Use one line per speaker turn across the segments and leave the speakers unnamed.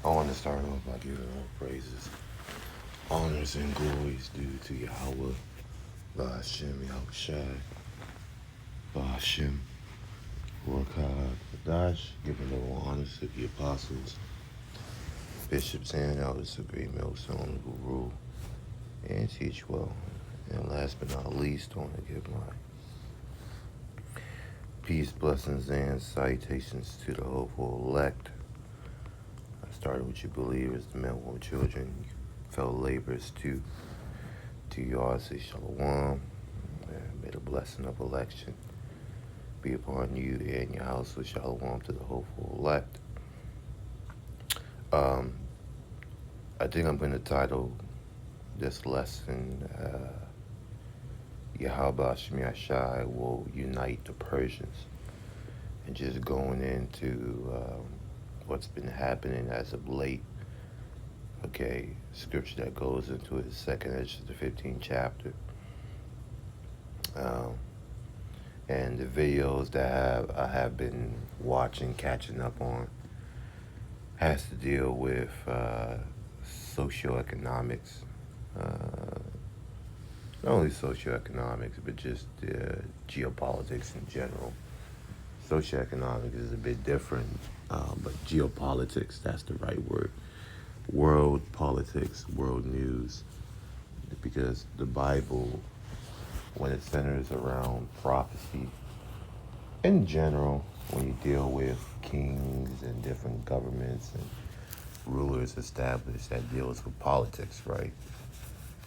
I want to start off by giving all praises, honors, and glories due to Yahawah, Bahasham, Yahawashi, Bahasham, giving all honors to the apostles, bishops, and elders of great millstone who rule and teach well. And last but not least, I want to give my peace, blessings, and salutations to the hopeful elect. I started with you believers, the men, women, children, fellow laborers to Yahawashi Shalom. And may the blessing of election be upon you and your house with Shalom to the hopeful elect. I think I'm going to title this lesson Yahawah will unite the Persians, and just going into what's been happening as of late. Okay, scripture that goes into it, 2nd Ezra, the 15th chapter. And the videos that I have been watching, catching up on, has to deal with socioeconomics. Not only socioeconomics, but just geopolitics in general. Socioeconomics is a bit different, but geopolitics, that's the right word. World politics, world news, because the Bible, when it centers around prophecy, in general, when you deal with kings and different governments and rulers established, that deals with politics, right?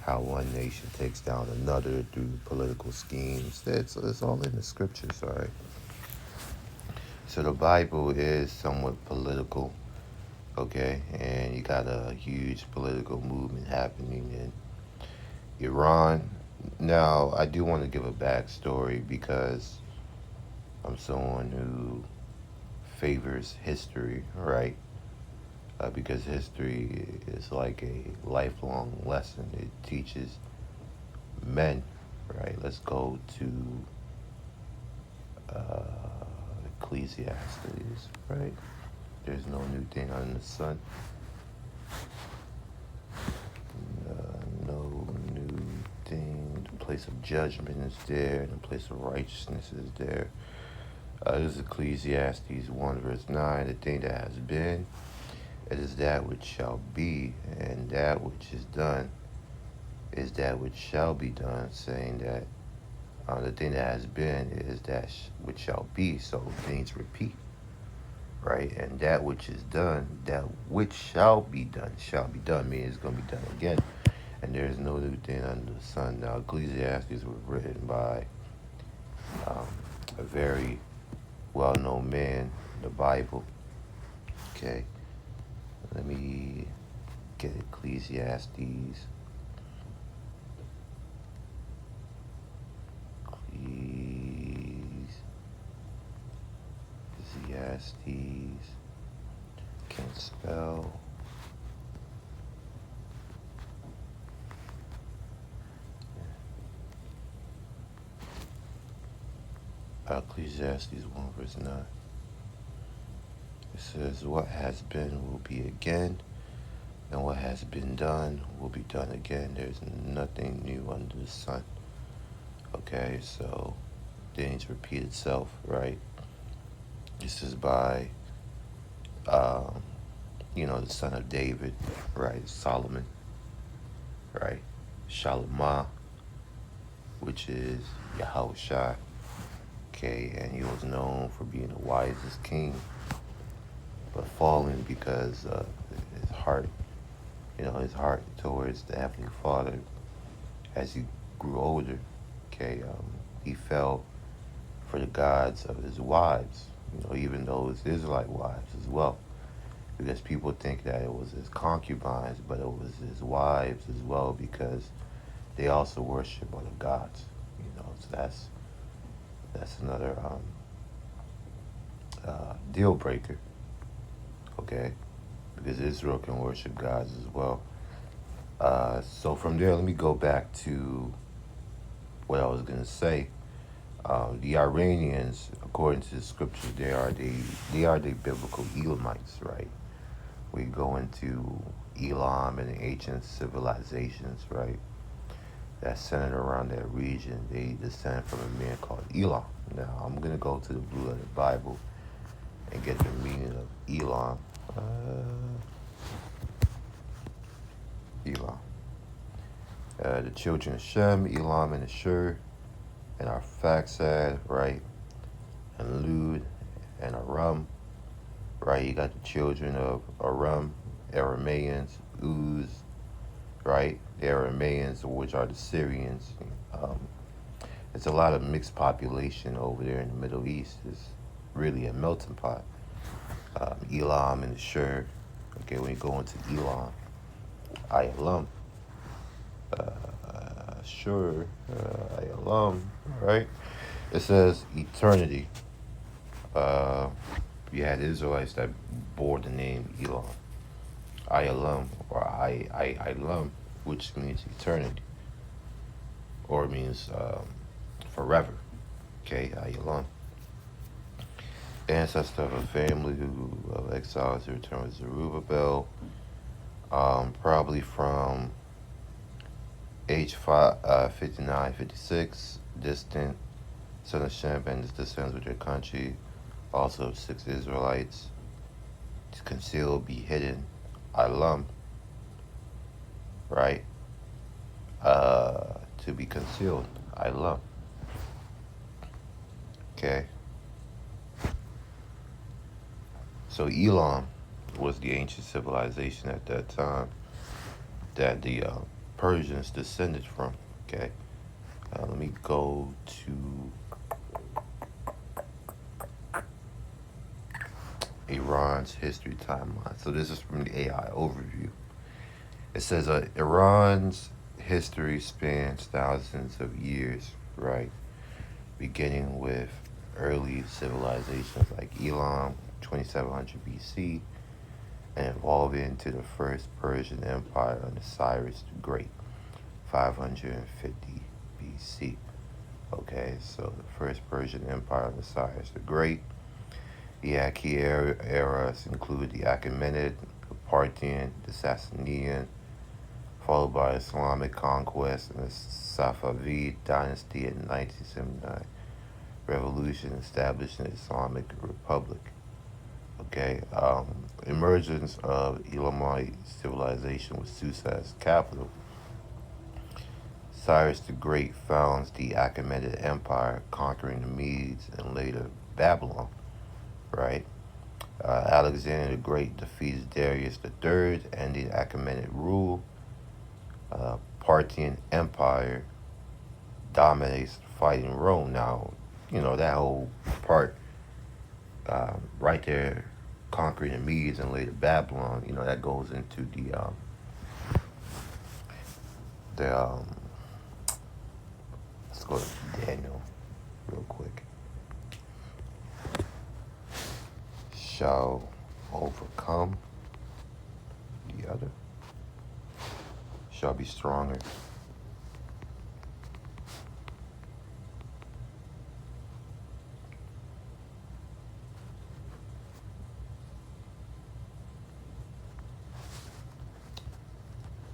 How one nation takes down another through political schemes. It's all in the scriptures, all right? So the Bible is somewhat political, okay? And you got a huge political movement happening in Iran. Now, I do want to give a backstory because I'm someone who favors history, right? Because history is like a lifelong lesson. It teaches men, right? Let's go to Ecclesiastes, right? There's no new thing under the sun. No new thing. The place of judgment is there, and the place of righteousness is there. This is Ecclesiastes 1 verse 9. The thing that has been, it is that which shall be, and that which is done is that which shall be done, saying that the thing that has been is that which shall be, so things repeat, right? And that which is done, that which shall be done, meaning it's going to be done again. And there is no new thing under the sun. Now, Ecclesiastes was written by a very well-known man in the Bible. Okay, let me get Ecclesiastes. Can't spell. Ecclesiastes 1 verse 9. It says, what has been will be again, and what has been done will be done again. There's nothing new under the sun. Okay, so things repeat itself, right? This is by, the son of David, right? Solomon, right? Shalimah, which is Yahawashi. Okay, and he was known for being the wisest king, but fallen because of his heart, his heart towards the Heavenly Father. As he grew older, okay, he fell for the gods of his wives, even those Israelite wives as well. Because people think that it was his concubines, but it was his wives as well, because they also worship other gods. So that's another deal breaker, okay? Because Israel can worship gods as well. So from there, let me go back to what I was going to say. The Iranians, according to the scriptures, they are the biblical Elamites, right? We go into Elam and the ancient civilizations, right? That centered around that region. They descend from a man called Elam. Now, I'm going to go to the Blue Letter Bible and get the meaning of Elam. Elam. The children of Shem, Elam, and Ashur, and Arphaxad, right? And Lud, and Aram, right? You got the children of Aram, Arameans, Uz, right? The Arameans, which are the Syrians. It's a lot of mixed population over there in the Middle East. It's really a melting pot. Elam and Ashur. Okay, when you go into Elam, Ayalam, Ashur, Ayalam, right? It says eternity. You had Israelites that bore the name Elam, Ayalam, or Ilam, which means eternity, or means forever. Okay, Ayalam. Ancestor of a family of exiles who returned with Zerubbabel, probably from age 59, 56, distant, son of Shem and his descendants with their country, also 6 Israelites, to conceal, be hidden, Ilam, right? To be concealed, Ilam. Okay. So Elam was the ancient civilization at that time that the Persians descended from. Okay. Let me go to Iran's history timeline. So this is from the AI overview. It says Iran's history spans thousands of years, right? Beginning with early civilizations like Elam, 2700 BC, and evolving into the first Persian Empire under Cyrus the Great, 550 BC. Okay, so the first Persian Empire under Cyrus the Great. The Achaemenid eras include the Achaemenid, the Parthian, the Sasanian, followed by Islamic conquest and the Safavid dynasty in 1979. Revolution establishing the Islamic Republic. Okay, emergence of Elamite civilization with Susa as capital. Cyrus the Great founds the Achaemenid Empire, conquering the Medes and later Babylon. Right? Alexander the Great defeats Darius III, ending Achaemenid rule. Parthian Empire dominates fighting Rome. Now, you know, that whole part right there, conquering the Medes and later Babylon, you know, that goes into let's go to Daniel real quick. Shall overcome the other, shall be stronger.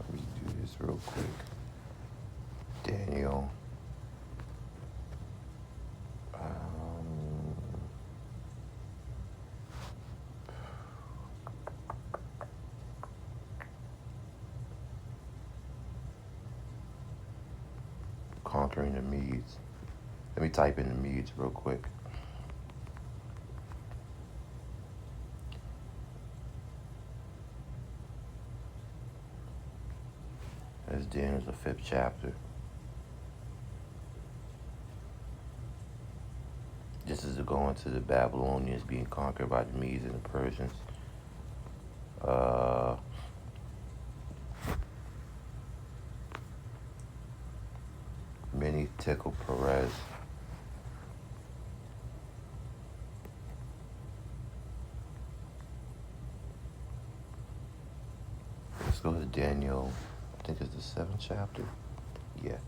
Let me do this real quick. Daniel. Conquering the Medes. Let me type in the Medes real quick. As Daniel's the 5th chapter. This is going to the Babylonians being conquered by the Medes and the Persians. Many Tickle Perez. Let's go to Daniel. I think it's the 7th chapter. Yeah.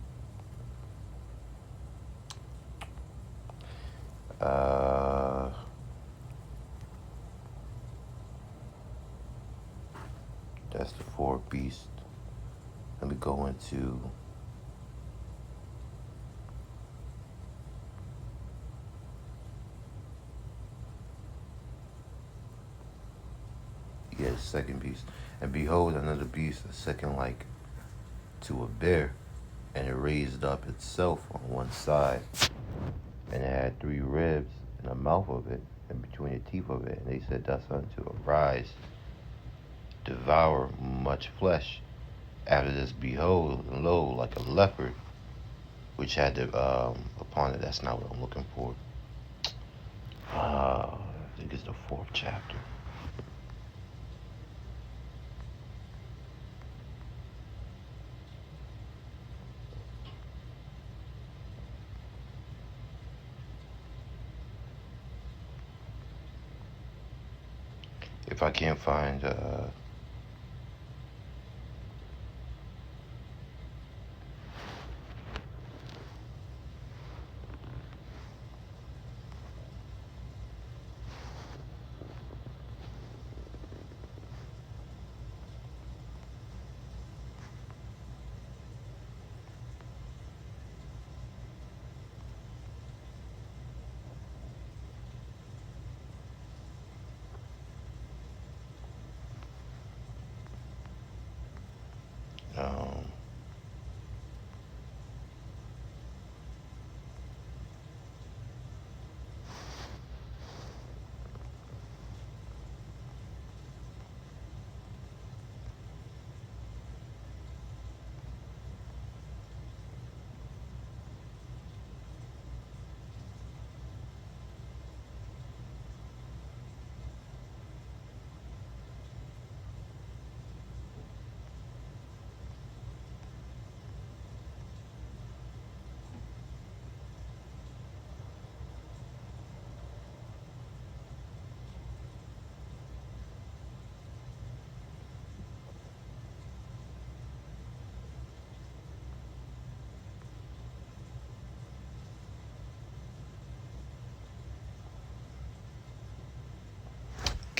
That's the fourth beast. Let me go into the second beast. And behold, another beast, a second like to a bear, and it raised up itself on one side, and it had three ribs in the mouth of it, and between the teeth of it. And they said thus unto it, Arise, devour much flesh. After this, behold, and lo, like a leopard, which had the upon it. That's not what I'm looking for. I think it's the fourth chapter. If I can't find um,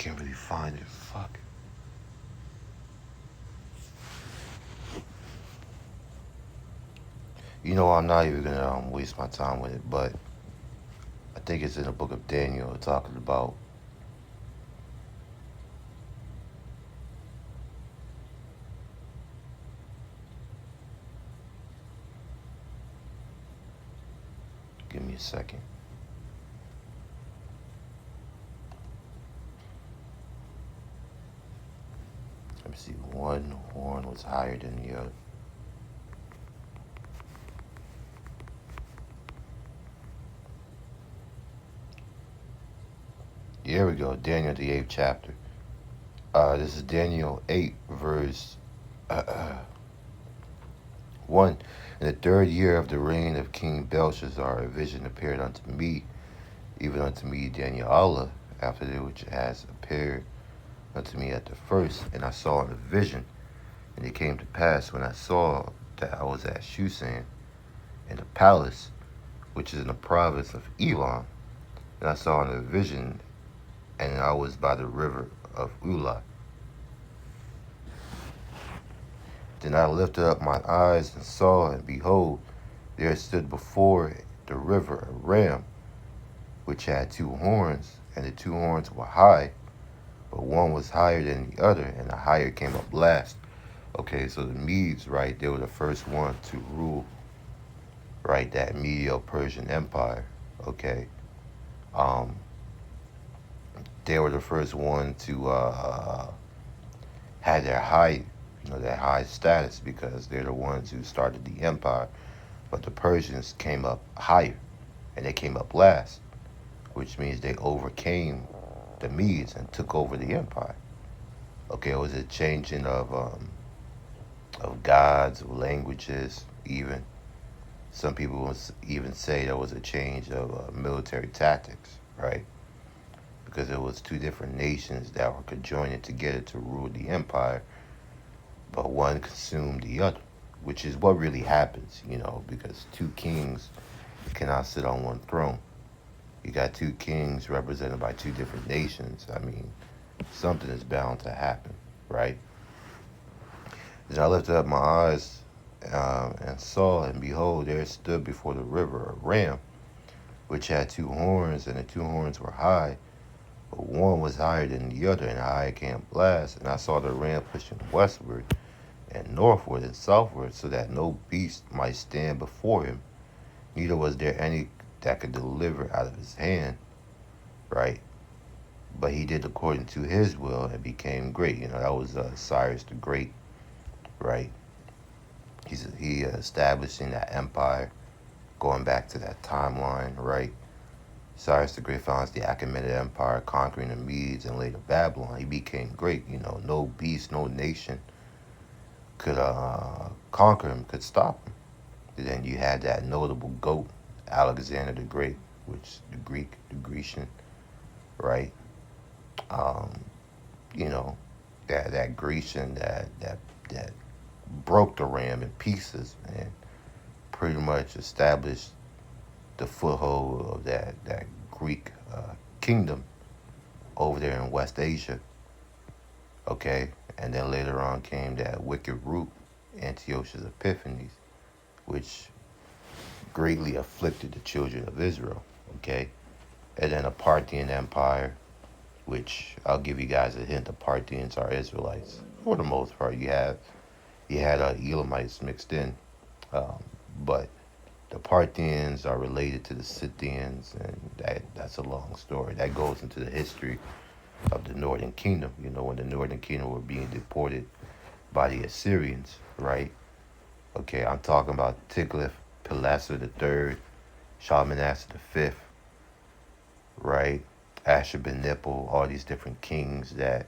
can't really find it. Fuck. You know, I'm not even gonna waste my time with it, but I think it's in the book of Daniel talking about give me a second. Let me see. One horn was higher than the other. Here we go. Daniel, the 8th chapter. This is Daniel 8, verse 1. In the 3rd year of the reign of King Belshazzar, a vision appeared unto me, even unto me, Daniel, after it which has appeared unto me at the first. And I saw in a vision, and it came to pass when I saw that I was at Shushan, in the palace, which is in the province of Elam. And I saw in a vision, and I was by the river of Ulah. Then I lifted up my eyes and saw, and behold, there stood before the river a ram, which had 2 horns, and the 2 horns were high, but one was higher than the other, and the higher came up last. Okay, so the Medes, right, they were the first one to rule, right, that Medo-Persian Empire, okay. They were the first one to have their high, their high status because they're the ones who started the empire. But the Persians came up higher, and they came up last, which means they overcame the Medes and took over the empire. Okay, it was a changing of gods, languages, even. Some people will even say there was a change of military tactics, right? Because it was 2 different nations that were conjoining together to rule the empire, but one consumed the other, which is what really happens, because 2 kings cannot sit on one throne. You got 2 kings represented by 2 different nations. I mean, something is bound to happen, right? Then I lifted up my eyes and saw, and behold, there stood before the river a ram, which had two horns, and the two horns were high, but one was higher than the other, and a hurricane blast. And I saw the ram pushing westward and northward and southward, so that no beast might stand before him, neither was there any that could deliver out of his hand, right? But he did according to his will and became great. That was Cyrus the Great, right? He establishing that empire, going back to that timeline, right? Cyrus the Great founds the Achaemenid Empire, conquering the Medes and later Babylon. He became great. No beast, no nation could conquer him, could stop him. And then you had that notable goat, Alexander the Great, which the Grecian, right? Um, you know, that Grecian that broke the ram in pieces and pretty much established the foothold of that Greek kingdom over there in West Asia. Okay, and then later on came that wicked root, Antiochus Epiphanes, which greatly afflicted the children of Israel. Okay, and then a Parthian Empire, which I'll give you guys a hint: the Parthians are Israelites for the most part. You had Elamites mixed in, um, but the Parthians are related to the Scythians, and that's a long story. That goes into the history of the Northern Kingdom. When the Northern Kingdom were being deported by the Assyrians, right? Okay, I'm talking about Tiglath-Pileser III, Shalmaneser V, right? Ashurbanipal, all these different kings that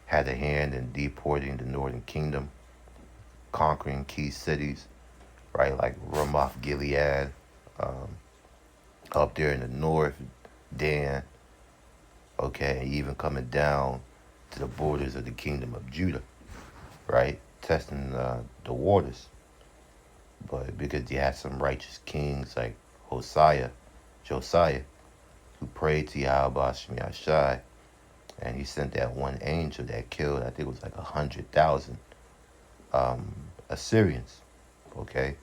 had a hand in deporting the Northern Kingdom, conquering key cities, right? Like Ramoth Gilead, um, up there in the north, Dan, okay, and even coming down to the borders of the kingdom of Judah, right? Testing the waters. But because you had some righteous kings like Josiah, who prayed to Yahawah, and he sent that one angel that killed, I think it was like 100,000 Assyrians, okay?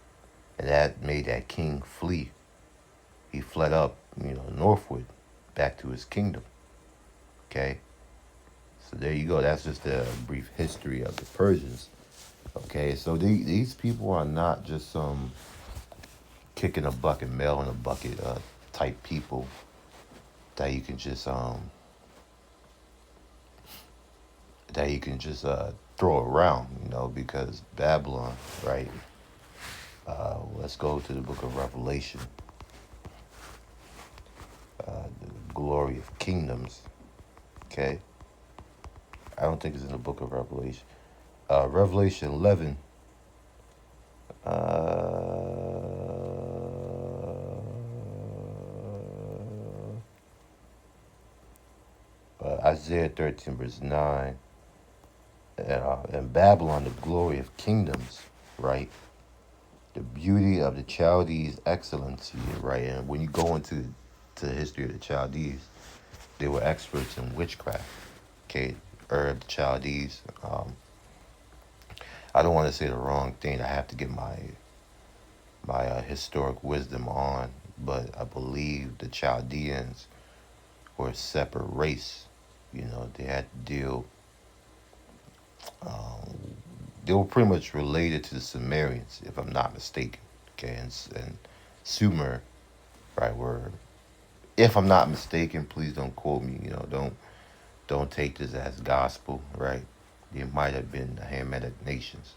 And that made that king flee. He fled up, northward, back to his kingdom, okay? So there you go. That's just a brief history of the Persians, okay? So these people are not just some kicking a bucket, mail in a bucket type people that you can just throw around, because Babylon, right? Let's go to the book of Revelation, the glory of kingdoms. Okay, I don't think it's in the book of Revelation. Revelation 11. Isaiah 13 verse 9. And Babylon, the glory of kingdoms, right? The beauty of the Chaldees' excellency, right? And when you go into the history of the Chaldees, they were experts in witchcraft. Okay, the Chaldees. I don't want to say the wrong thing. I have to get my historic wisdom on, but I believe the Chaldeans were a separate race. They had to deal. They were pretty much related to the Sumerians, if I'm not mistaken. Okay, and Sumer, right? Were, if I'm not mistaken, please don't quote me. Don't take this as gospel, right? It might have been the Hamitic nations.